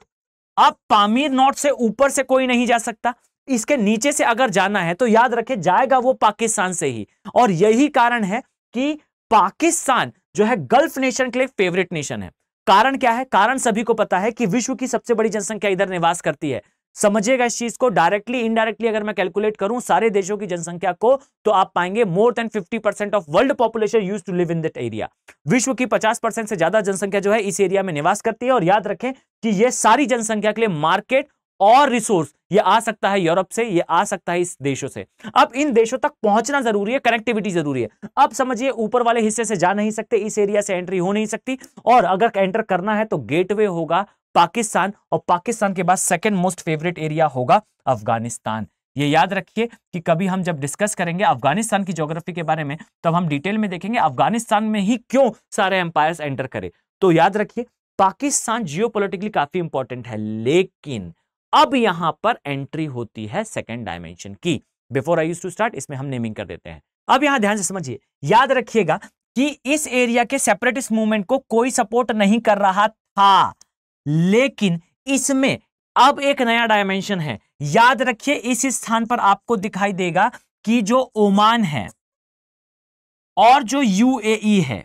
अब पामीर नॉर्थ से ऊपर से कोई नहीं जा सकता, इसके नीचे से अगर जाना है तो याद रखें जाएगा वो पाकिस्तान से ही। और यही कारण है कि पाकिस्तान जो है गल्फ नेशन के लिए फेवरेट नेशन है। कारण क्या है? कारण सभी को पता है कि विश्व की सबसे बड़ी जनसंख्या इधर निवास करती है। समझिएगा इस चीज को, डायरेक्टली इनडायरेक्टली अगर मैं कैलकुलेट करूं सारे देशों की जनसंख्या को, तो आप पाएंगे more than 50% of world population used to live in that area. विश्व की 50% से ज्यादा जनसंख्या जो है इस एरिया में निवास करती है। और याद रखें कि यह सारी जनसंख्या के लिए मार्केट और रिसोर्स ये आ सकता है यूरोप से, ये आ सकता है इस देशों से। अब इन देशों तक पहुंचना जरूरी है, कनेक्टिविटी जरूरी है। अब समझिए ऊपर वाले हिस्से से जा नहीं सकते, इस एरिया से एंट्री हो नहीं सकती, और अगर एंटर करना है तो गेटवे होगा पाकिस्तान, और पाकिस्तान के बाद सेकंड मोस्ट फेवरेट एरिया होगा अफगानिस्तान। ये याद रखिए कि कभी हम जब डिस्कस करेंगे अफगानिस्तान की ज्योग्राफी के बारे में, तब हम डिटेल में देखेंगे अफगानिस्तान में ही क्यों सारे एम्पायर्स एंटर करे। तो याद रखिए पाकिस्तान जियोपॉलिटिकली काफी इंपॉर्टेंट है, लेकिन अब यहां पर एंट्री होती है सेकंड डायमेंशन की। Before I used to start, इसमें हम नेमिंग कर देते हैं। अब यहां ध्यान से समझिए, याद रखिएगा कि इस एरिया के सेपरेटिस्ट मूवमेंट को कोई सपोर्ट नहीं कर रहा था, लेकिन इसमें अब एक नया डायमेंशन है। याद रखिए इस स्थान पर आपको दिखाई देगा कि जो ओमान है और जो यूएई है,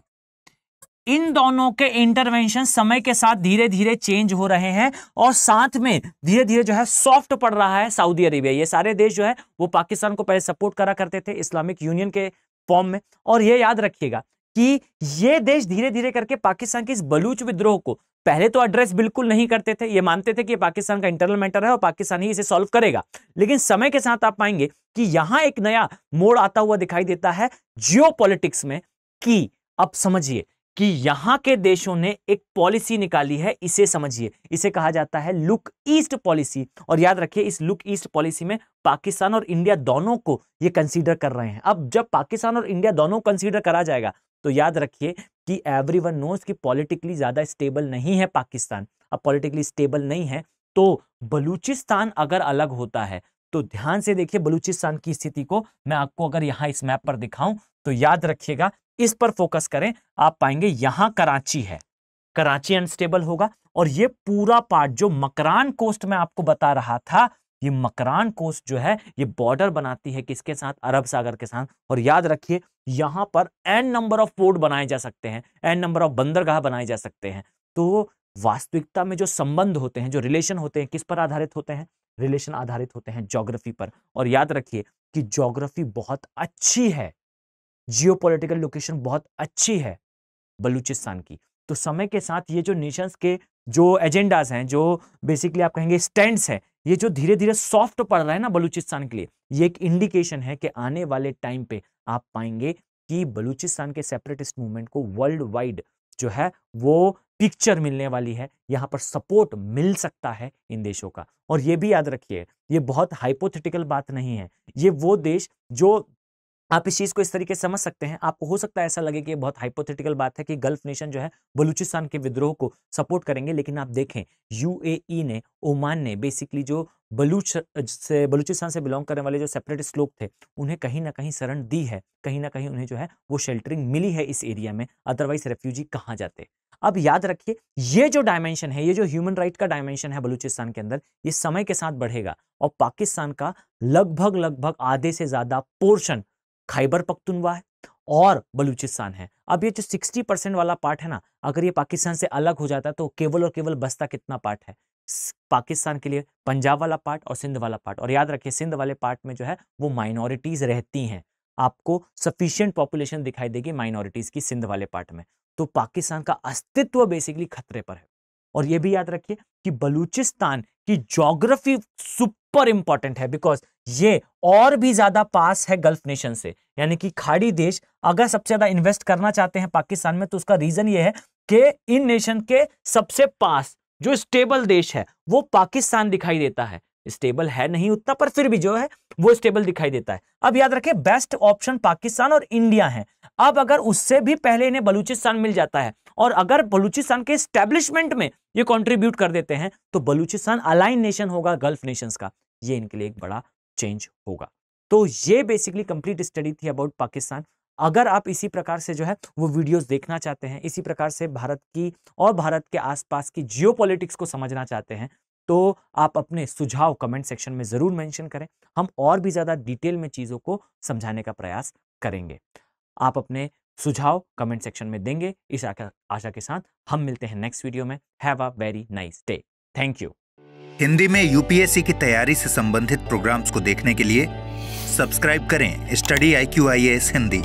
इन दोनों के इंटरवेंशन समय के साथ धीरे धीरे चेंज हो रहे हैं, और साथ में धीरे धीरे जो है सॉफ्ट पड़ रहा है सऊदी अरेबिया। ये सारे देश जो है वो पाकिस्तान को पहले सपोर्ट करा करते थे इस्लामिक यूनियन के फॉर्म में। और ये याद रखिएगा कि ये देश धीरे धीरे करके पाकिस्तान के इस बलूच विद्रोह को पहले तो एड्रेस बिल्कुल नहीं करते थे, ये मानते थे कि पाकिस्तान का इंटरनल मैटर है और पाकिस्तान ही इसे सॉल्व करेगा। लेकिन समय के साथ आप पाएंगे कि यहां एक नया मोड़ आता हुआ दिखाई देता है जियोपॉलिटिक्स में, कि अब समझिए कि यहां के देशों ने एक पॉलिसी निकाली है, इसे समझिए, इसे कहा जाता है लुक ईस्ट पॉलिसी। और याद रखिए इस लुक ईस्ट पॉलिसी में पाकिस्तान और इंडिया दोनों को ये कंसीडर कर रहे हैं। अब जब पाकिस्तान और इंडिया दोनों कंसीडर करा जाएगा तो याद रखिए कि एवरीवन नोज कि पॉलिटिकली ज्यादा स्टेबल नहीं है पाकिस्तान। अब पॉलिटिकली स्टेबल नहीं है तो बलूचिस्तान अगर अलग होता है, तो ध्यान से देखिए बलूचिस्तान की स्थिति को मैं आपको अगर यहां इस मैप पर दिखाऊं तो याद रखिएगा, इस पर फोकस करें, आप पाएंगे यहां कराची है, कराची अनस्टेबल होगा। और ये पूरा पार्ट जो मकरान कोस्ट में आपको बता रहा था, ये मकरान कोस्ट जो है ये बॉर्डर बनाती है किसके साथ? अरब सागर के साथ। और याद रखिए यहां पर एन नंबर ऑफ पोर्ट बनाए जा सकते हैं, एन नंबर ऑफ बंदरगाह बनाए जा सकते हैं। तो वास्तविकता में जो संबंध होते हैं, जो रिलेशन होते हैं, किस पर आधारित होते हैं? रिलेशन आधारित होते हैं ज्योग्राफी पर। और याद रखिए कि ज्योग्राफी बहुत अच्छी है, जियोपॉलिटिकल लोकेशन बहुत अच्छी है बलूचिस्तान की। तो समय के साथ ये जो नेशंस के जो एजेंडाज हैं, जो बेसिकली आप कहेंगे स्टैंड्स हैं, ये जो धीरे धीरे सॉफ्ट पड़ रहा है ना बलूचिस्तान के लिए, ये एक इंडिकेशन है कि आने वाले टाइम पे आप पाएंगे कि बलूचिस्तान के सेपरेटिस्ट मूवमेंट को वर्ल्ड वाइड जो है वो पिक्चर मिलने वाली है, यहां पर सपोर्ट मिल सकता है इन देशों का। और ये भी याद रखिए ये बहुत हाइपोथेटिकल बात नहीं है, ये वो देश जो आप इस चीज को इस तरीके से समझ सकते हैं। आपको हो सकता है ऐसा लगे कि ये बहुत हाइपोथेटिकल बात है कि गल्फ नेशन जो है बलूचिस्तान के विद्रोह को सपोर्ट करेंगे, लेकिन आप देखें यूएई ने, ओमान ने बेसिकली जो बलूचिस्तान से बिलोंग करने वाले जो सेपरेटिस्ट लोग थे, उन्हें कहीं ना कहीं शरण दी है, कहीं ना कहीं उन्हें जो है वो शेल्टरिंग मिली है इस एरिया में, अदरवाइज रेफ्यूजी कहाँ जाते। अब याद रखिए ये जो डायमेंशन है, ये जो ह्यूमन राइट का डायमेंशन है बलूचिस्तान के अंदर, ये समय के साथ बढ़ेगा। और पाकिस्तान का लगभग आधे से ज्यादा पोर्शन खैबर पख्तूनख्वा है और बलूचिस्तान है। अब ये जो 60% वाला पार्ट है ना, अगर ये पाकिस्तान से अलग हो जाता तो केवल और केवल बचता कितना पार्ट है पाकिस्तान के लिए? पंजाब वाला पार्ट और सिंध वाला पार्ट। और याद रखिए सिंध वाले पार्ट में जो है वो माइनॉरिटीज रहती हैं, आपको सफिशिएंट पॉपुलेशन दिखाई देगी माइनॉरिटीज की सिंध वाले पार्ट में। तो पाकिस्तान का अस्तित्व बेसिकली खतरे पर है। और यह भी याद रखिए कि बलूचिस्तान की ज्योग्राफी सुपर इंपॉर्टेंट है, बिकॉज ये और भी ज्यादा पास है गल्फ नेशन से, यानी कि खाड़ी देश अगर सबसे ज्यादा इन्वेस्ट करना चाहते हैं पाकिस्तान में, तो उसका रीजन ये है कि इन नेशन के सबसे पास जो स्टेबल देश है वो पाकिस्तान दिखाई देता है। स्टेबल है नहीं उतना, पर फिर भी जो है वो स्टेबल दिखाई देता है। अब याद रखें बेस्ट ऑप्शन पाकिस्तान और इंडिया है। अब अगर उससे भी पहले इन्हें बलूचिस्तान मिल जाता है, और अगर बलूचिस्तान के एस्टेब्लिशमेंट में ये कंट्रीब्यूट कर देते हैं, तो बलूचिस्तान अलाइन नेशन होगा गल्फ नेशंस का। ये इनके लिए एक बड़ा चेंज होगा। तो ये बेसिकली कंप्लीट स्टडी थी अबाउट पाकिस्तान। अगर आप इसी प्रकार से जो है वो वीडियोस देखना चाहते हैं, इसी प्रकार से भारत की और भारत के आसपास की जियोपॉलिटिक्स को समझना चाहते हैं, तो आप अपने सुझाव कमेंट सेक्शन में जरूर मेंशन करें, हम और भी ज्यादा डिटेल में चीजों को समझाने का प्रयास करेंगे। आप अपने सुझाव कमेंट सेक्शन में देंगे, इस आशा के साथ हम मिलते हैं नेक्स्ट वीडियो में। Have a very nice day. Thank you. Hindi में यूपीएससी की तैयारी से संबंधित प्रोग्राम्स को देखने के लिए सब्सक्राइब करें स्टडी IQ IAS हिंदी।